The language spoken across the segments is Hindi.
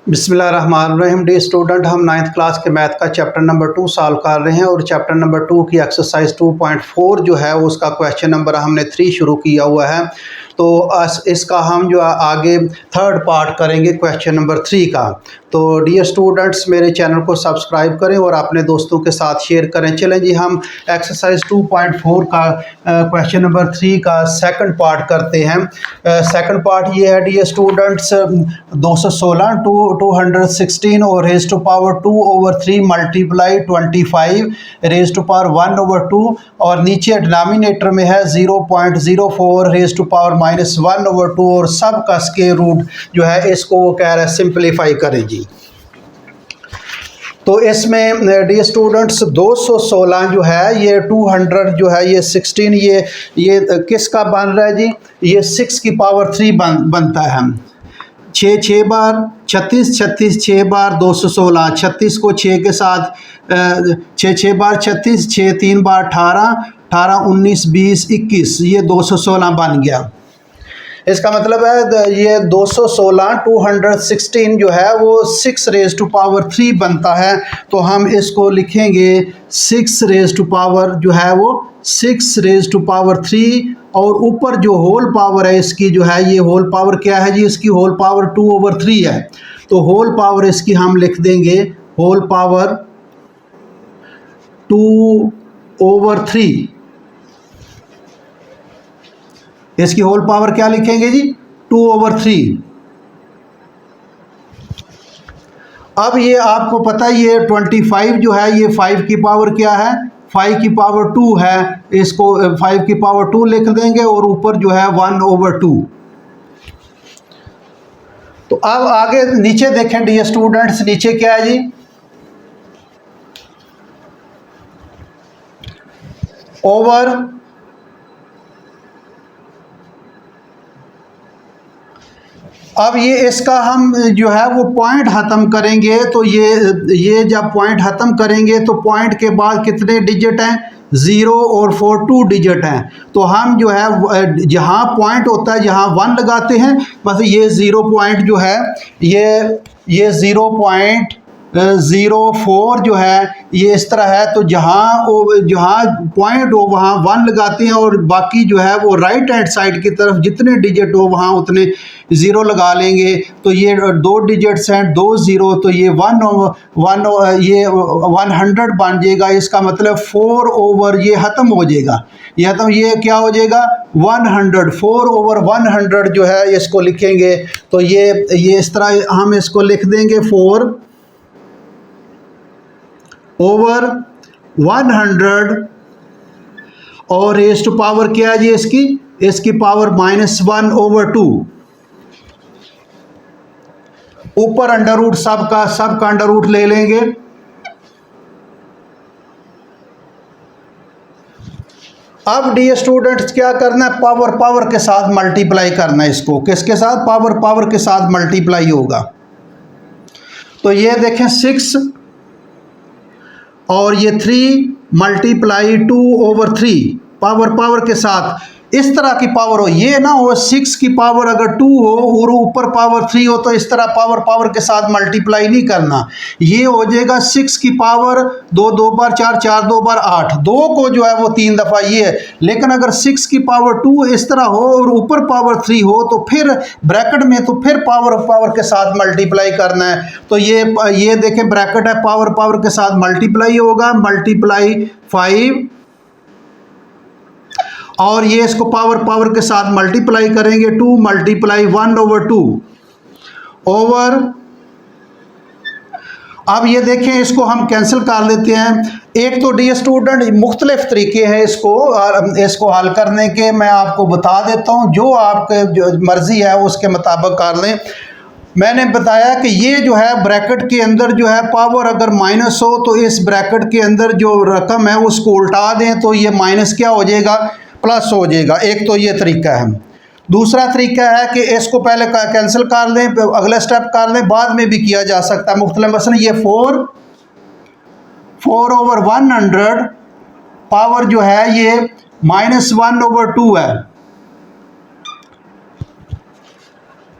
बिस्मिल्लाहिर्रहमानिर्रहीम। डी स्टूडेंट, हम 9th क्लास के मैथ का चैप्टर नंबर 2 सॉल्व कर रहे हैं और चैप्टर नंबर 2 की एक्सरसाइज 2.4 जो है उसका क्वेश्चन नंबर हमने 3 शुरू किया हुआ है। तो इसका हम जो आगे थर्ड पार्ट करेंगे क्वेश्चन नंबर 3 का। तो डियर स्टूडेंट्स, मेरे चैनल को सब्सक्राइब करें और अपने दोस्तों के साथ शेयर करें। चलें जी, हम एक्सरसाइज 2.4 का क्वेश्चन नंबर 3 का सेकंड पार्ट करते हैं। सेकंड पार्ट ये है डियर स्टूडेंट्स, 216 टू 216 और raise to power 2/3 multiply 25 raise to power 1/2 और नीचे डिनोमिनेटर में है 0.04 रेज़ टू पावर -1/2 और सब का स्क्वायर रूट जो है इसको वो कह रहा है सिंप्लीफाई करें जी। तो इसमें डी स्टूडेंट्स 216 जो है ये 200 जो है ये 16 ये किसका बन रहा है जी? ये 6 की पावर 3 बनता है। हम 6 बार 36 6 बार 216, 36 को 6 के साथ 6 बार 36, 6 3 बार 18 19 20 21 ये 216 बन गया। इसका मतलब है ये 216 216 जो है वो 6 रेज़ टू पावर 3 बनता है। तो हम इसको लिखेंगे 6 रेज़ टू पावर जो है वो 6 रेज़ टू पावर 3 और ऊपर जो होल पावर है इसकी जो है ये होल पावर क्या है जी? इसकी होल पावर 2/3 है। तो होल पावर इसकी हम लिख देंगे होल पावर 2/3। इसकी होल पावर क्या लिखेंगे जी? 2/3। अब ये आपको पता है ये 25 जो है ये 5 की पावर क्या है? 5 की पावर 2 है। इसको 5 की पावर 2 लिख देंगे और ऊपर जो है 1/2। तो अब आगे नीचे देखें डियर स्टूडेंट्स, नीचे क्या है जी? ओवर अब ये इसका हम जो है वो पॉइंट ख़त्म करेंगे। तो ये जब पॉइंट ख़त्म करेंगे तो पॉइंट के बाद कितने डिजिट हैं? 0 और 4 2 डिजिट हैं। तो हम जो है जहाँ पॉइंट होता है जहाँ 1 लगाते हैं, बस ये 0 पॉइंट जो है ये 0.04 जो है ये इस तरह है। तो जहाँ पॉइंट हो वहाँ 1 लगाते हैं और बाकी जो है वो राइट हैंड साइड की तरफ जितने डिजिट हो वहाँ उतने 0 लगा लेंगे। तो ये 2 डिजिट्स हैं, 2 0, तो ये 100 बन जाएगा। इसका मतलब 4 ओवर ये ख़त्म हो जाएगा। ये क्या हो जाएगा? 100 4/100 जो है इसको लिखेंगे। तो ये इस तरह हम इसको लिख देंगे 4/100 और रेज़ टू पावर क्या है जी इसकी पावर -1/2। ऊपर अंडर रूट सब का अंडर रूट ले लेंगे। अब डियर स्टूडेंट्स क्या करना है? पावर के साथ मल्टीप्लाई करना है। इसको किसके साथ? पावर के साथ मल्टीप्लाई होगा। तो ये देखें 6 और ये 3 मल्टीप्लाई 2/3 पावर के साथ इस तरह की पावर हो। ये ना हो 6 की पावर अगर 2 हो और ऊपर पावर 3 हो तो इस तरह पावर के साथ मल्टीप्लाई नहीं करना। ये हो जाएगा 6 की पावर 2 बार 4 4 2 बार 8, 2 को जो है वो 3 दफ़ा ये है। लेकिन अगर 6 की पावर 2 इस तरह हो और ऊपर पावर 3 हो तो फिर ब्रैकेट में तो फिर पावर के साथ मल्टीप्लाई करना है। तो ये देखें ब्रैकेट है, पावर के साथ मल्टीप्लाई होगा, मल्टीप्लाई 5 और ये इसको पावर के साथ मल्टीप्लाई करेंगे 2 मल्टीप्लाई 1/2 ओवर। अब ये देखें इसको हम कैंसिल कर लेते हैं। एक तो डियर स्टूडेंट मुख्तलिफ तरीके हैं इसको हल करने के, मैं आपको बता देता हूँ। जो आपके जो मर्ज़ी है उसके मुताबिक कर लें। मैंने बताया कि ये जो है ब्रैकेट के अंदर जो है पावर अगर माइनस हो तो इस ब्रैकेट के अंदर जो रकम है उसको उल्टा दें तो ये माइनस क्या हो जाएगा? प्लस हो जाएगा। एक तो ये तरीका है। दूसरा तरीका है कि इसको पहले कैंसिल कर लें, अगला स्टेप कर लें, बाद में भी किया जा सकता है मुख्तलिफ। मसलन ये 4/100 पावर जो है ये -1/2 है।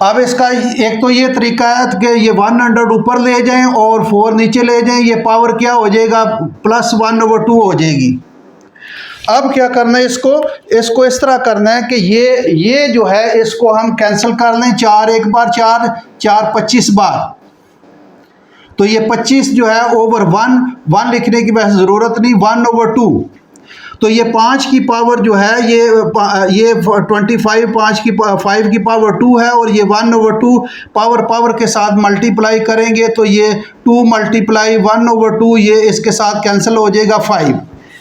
अब इसका एक तो ये तरीका है कि ये 100 ऊपर ले जाएं और 4 नीचे ले जाएं, ये पावर क्या हो जाएगा, +1/2 हो जाएगी। अब क्या करना है, इसको इस तरह करना है कि ये जो है इसको हम कैंसिल कर लें, 4 एक बार 4 4 25 बार, तो ये 25 जो है ओवर 1 लिखने की वैसे ज़रूरत नहीं, 1/2, तो ये 5 की पावर जो है ये 25 5 की पावर 2 है, और ये 1/2 पावर के साथ मल्टीप्लाई करेंगे तो ये 2 मल्टीप्लाई 1/2 ये इसके साथ कैंसिल हो जाएगा 5।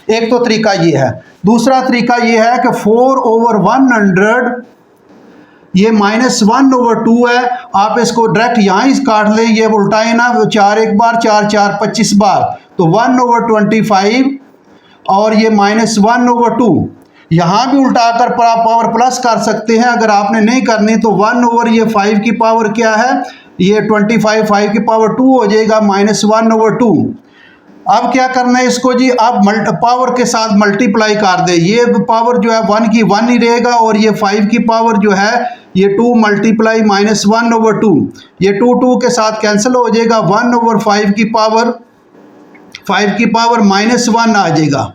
एक तो तरीका ये है। दूसरा तरीका ये है कि 4/100 ये -1/2 है, आप इसको डायरेक्ट यहाँ ही काट लें, ये उल्टा है ना, 4 एक बार 4 4 25 बार, तो 1/25 और ये -1/2, यहाँ भी उल्टा कर पावर प्लस कर सकते हैं। अगर आपने नहीं करनी तो 1/5 की पावर क्या है, ये 25 5 की पावर 2 हो जाएगा, -1/2। अब क्या करना है इसको जी, आप पावर के साथ मल्टीप्लाई कर दे, ये पावर जो है 1 की 1 ही रहेगा, और ये 5 की पावर जो है ये 2 मल्टीप्लाई -1/2, ये 2 के साथ कैंसिल हो जाएगा, 1/5 की पावर 5 की पावर -1 आ जाएगा।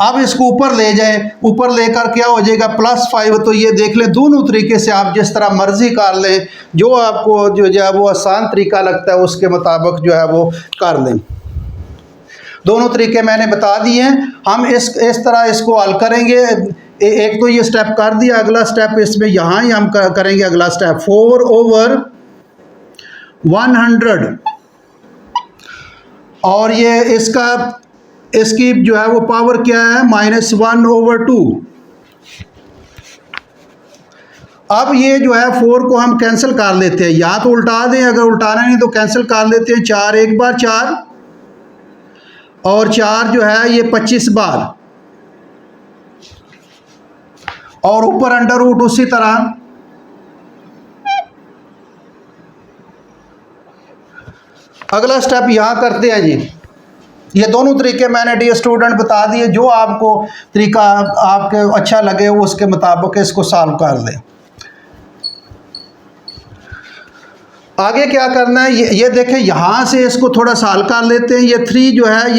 अब इसको ऊपर ले जाएं, ऊपर लेकर क्या हो जाएगा +5, तो ये देख लें, दोनों तरीके से आप जिस तरह मर्जी कर लें, जो आपको जो है वो आसान तरीका लगता है उसके मुताबिक जो है वो कर लें। दोनों तरीके मैंने बता दिए हैं। हम इस तरह इसको हल करेंगे। एक तो ये स्टेप कर दिया, अगला स्टेप इसमें यहाँ ही हम करेंगे अगला स्टेप, 4/100, और ये इसकी जो है वो पावर क्या है, -1/2। अब ये जो है 4 को हम कैंसिल कर लेते हैं, या तो उल्टा दें, अगर उल्टाना नहीं तो कैंसिल कर लेते हैं, 4 एक बार 4 और 4 जो है ये 25 बार, और ऊपर अंडर रूट उसी तरह। अगला स्टेप यहाँ करते हैं जी। ये दोनों तरीके मैंने डियर स्टूडेंट बता दिए, जो आपको तरीका आपके अच्छा लगे उसके मुताबिक इसको सॉल्व कर लें। आगे क्या करना है, ये देखें, यहाँ से इसको थोड़ा साल कर लेते हैं। ये 3 जो है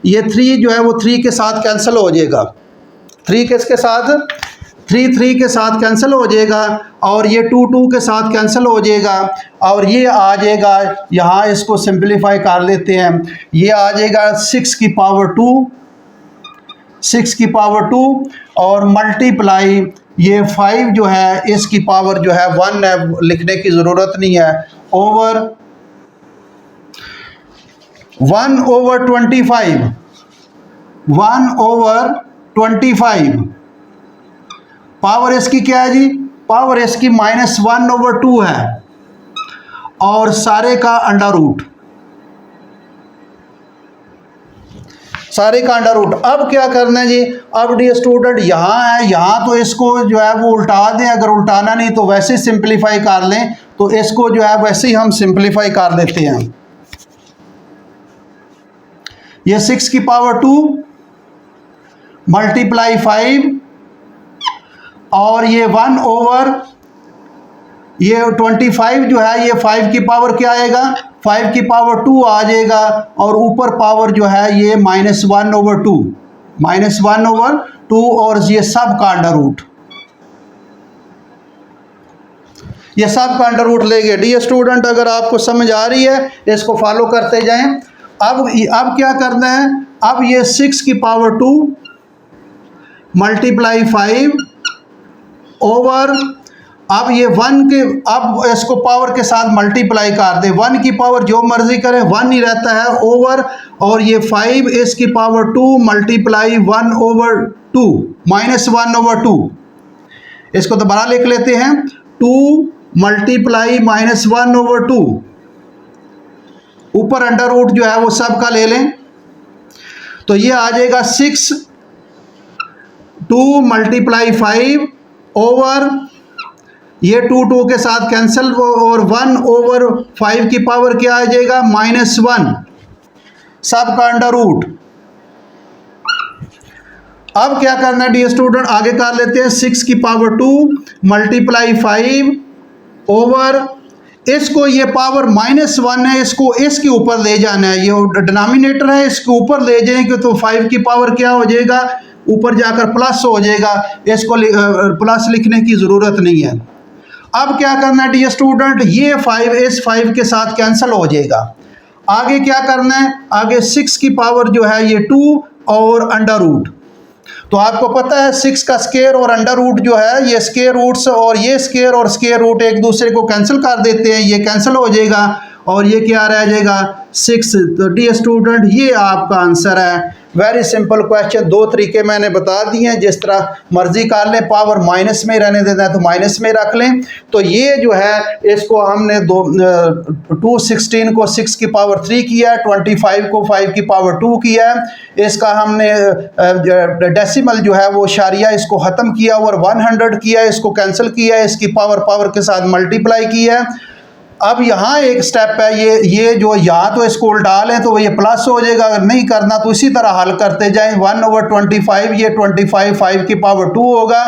ये 3 जो है वो 3 के साथ कैंसिल हो जाएगा, 3 किसके साथ, 3 के साथ कैंसिल हो जाएगा, और ये 2 के साथ कैंसिल हो जाएगा, और ये आ जाएगा, यहाँ इसको सिंपलीफाई कर लेते हैं, ये आ जाएगा 6 की पावर 2 और मल्टीप्लाई ये 5 जो है इसकी पावर जो है 1 है, लिखने की ज़रूरत नहीं है, ओवर 1/25 पावर इसकी क्या है जी, पावर इसकी -1/2 है, और सारे का अंडर रूट, सारे का अंडर रूट। अब क्या करना है जी, अब डियर स्टूडेंट यहाँ है, यहाँ तो इसको जो है वो उल्टा दें, अगर उल्टाना नहीं तो वैसे सिंपलीफाई कर लें, तो इसको जो है वैसे ही हम सिंपलीफाई कर देते हैं। ये 6 की पावर 2 मल्टीप्लाई 5, और ये 1/25 जो है ये 5 की पावर क्या आएगा, 5 की पावर 2 आ जाएगा, और ऊपर पावर जो है ये -1/2 और ये सब का अंडर रूट, ये सब का अंडर रूट लेंगे। डियर स्टूडेंट, अगर आपको समझ आ रही है इसको फॉलो करते जाएं। अब क्या करना है, अब ये 6 की पावर 2 मल्टीप्लाई 5 ओवर, अब ये 1 के, अब इसको पावर के साथ मल्टीप्लाई कर दे, 1 की पावर जो मर्जी करें 1 ही रहता है, ओवर, और ये 5 इसकी पावर 2 मल्टीप्लाई 1/2 -1/2। इसको दोबारा लिख लेते हैं, 2 मल्टीप्लाई -1/2, ऊपर अंडर रूट जो है वो सब का ले लें, तो ये आ जाएगा 6 2 मल्टीप्लाई 5 ओवर, ये 2 के साथ कैंसिल, और 1/5 की पावर क्या आ जाएगा, -1, सब का अंडर रूट। अब क्या करना है डियर स्टूडेंट, आगे कर लेते हैं, 6 की पावर 2 मल्टीप्लाई 5 ओवर इसको, ये पावर -1 है, इसको इसके ऊपर ले जाना है, ये डिनोमिनेटर है, इसके ऊपर ले जाएंगे तो 5 की पावर क्या हो जाएगा, ऊपर जाकर प्लस हो जाएगा, इसको प्लस लिखने की ज़रूरत नहीं है। अब क्या करना है डियर स्टूडेंट, ये 5 इस 5 के साथ कैंसिल हो जाएगा। आगे क्या करना है, आगे 6 की पावर जो है ये 2 और अंडर रूट। तो आपको पता है 6 का स्केयर और अंडर रूट जो है, ये स्केयर रूट्स और ये स्केयर और स्केयर रूट एक दूसरे को कैंसिल कर देते हैं, ये कैंसिल हो जाएगा और ये क्या रह जाएगा 6। तो डियर स्टूडेंट ये आपका आंसर है। वेरी सिंपल क्वेश्चन, दो तरीके मैंने बता दिए हैं, जिस तरह मर्जी कर लें, पावर माइनस में रहने देना है तो माइनस में रख लें। तो ये जो है इसको हमने 216 को 6 की पावर 3 किया है, 25 को 5 की पावर 2 किया है, इसका हमने डेसिमल जो है वो शारिया इसको ख़त्म किया और 100 किया, इसको कैंसिल किया, इसकी पावर के साथ मल्टीप्लाई किया है। अब यहाँ एक स्टेप है, ये जो या तो इसको उल्टा लें तो ये प्लस हो जाएगा, अगर नहीं करना तो इसी तरह हल करते जाएं। 1/25, ये 25 5 की पावर 2 होगा,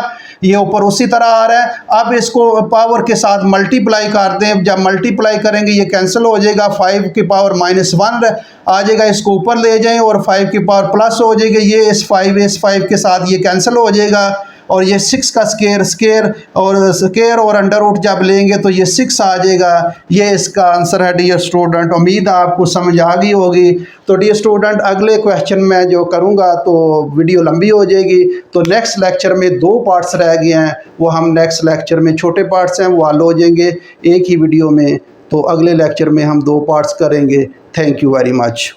ये ऊपर उसी तरह आ रहा है। अब इसको पावर के साथ मल्टीप्लाई कर दें, जब मल्टीप्लाई करेंगे ये कैंसिल हो जाएगा, 5 की पावर -1 आ जाएगा, इसको ऊपर ले जाएं और 5 की पावर प्लस हो जाएगी, ये इस 5 के साथ ये कैंसिल हो जाएगा और ये 6 का स्केयर और अंडर रूट जब लेंगे तो ये 6 आ जाएगा। ये इसका आंसर है डियर स्टूडेंट। उम्मीद है आपको समझ आ गई होगी। तो डियर स्टूडेंट अगले क्वेश्चन में जो करूँगा तो वीडियो लंबी हो जाएगी, तो नेक्स्ट लेक्चर में 2 पार्ट्स रह गए हैं, वो हम नेक्स्ट लेक्चर में, छोटे पार्ट्स हैं वो हल हो जाएंगे एक ही वीडियो में। तो अगले लेक्चर में हम 2 पार्ट्स करेंगे। Thank you very much.